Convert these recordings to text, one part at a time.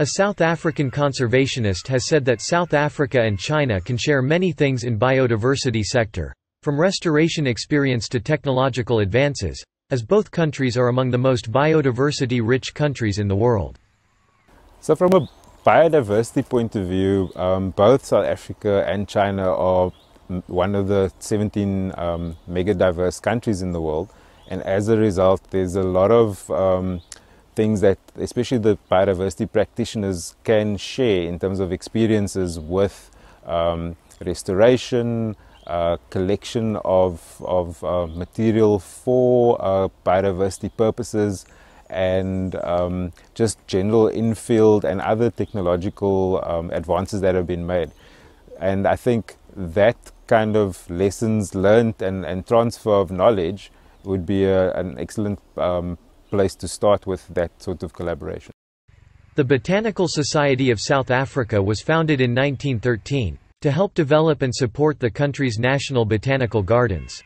A South African conservationist has said that South Africa and China can share many things in biodiversity sector, from restoration experience to technological advances, as both countries are among the most biodiversity-rich countries in the world. So from a biodiversity point of view, both South Africa and China are one of the 17 mega diverse countries in the world, and as a result there's a lot of things that especially the biodiversity practitioners can share in terms of experiences with restoration, collection of material for biodiversity purposes, and just general infield and other technological advances that have been made. And I think that kind of lessons learned and transfer of knowledge would be an excellent place to start with that sort of collaboration. The Botanical Society of South Africa was founded in 1913, to help develop and support the country's national botanical gardens.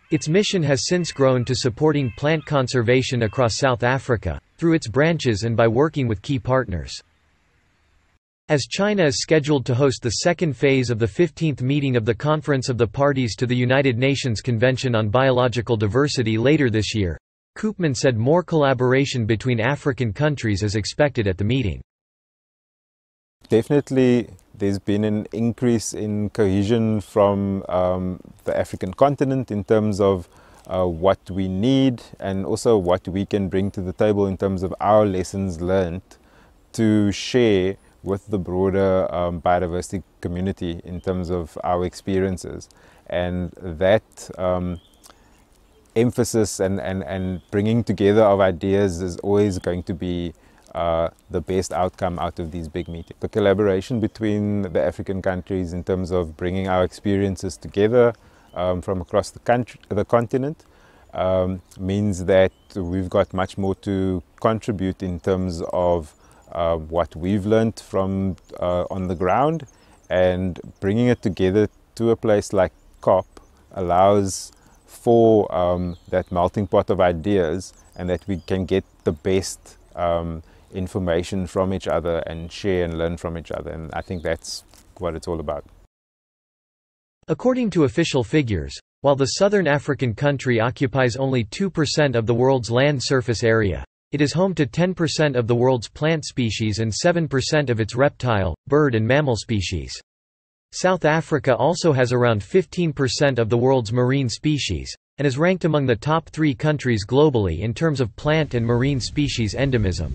Its mission has since grown to supporting plant conservation across South Africa, through its branches and by working with key partners. As China is scheduled to host the second phase of the 15th meeting of the Conference of the Parties to the United Nations Convention on Biological Diversity later this year, Koopman said more collaboration between African countries is expected at the meeting. Definitely there's been an increase in cohesion from the African continent in terms of what we need and also what we can bring to the table in terms of our lessons learned to share with the broader biodiversity community in terms of our experiences. And that emphasis and bringing together of ideas is always going to be the best outcome out of these big meetings. The collaboration between the African countries in terms of bringing our experiences together from across the continent means that we've got much more to contribute in terms of what we've learned from on the ground, and bringing it together to a place like COP allows for that melting pot of ideas, and that we can get the best information from each other and share and learn from each other. And I think that's what it's all about. According to official figures, while the southern African country occupies only 2% of the world's land surface area, it is home to 10% of the world's plant species and 7% of its reptile, bird and mammal species. South Africa also has around 15% of the world's marine species, and is ranked among the top 3 countries globally in terms of plant and marine species endemism.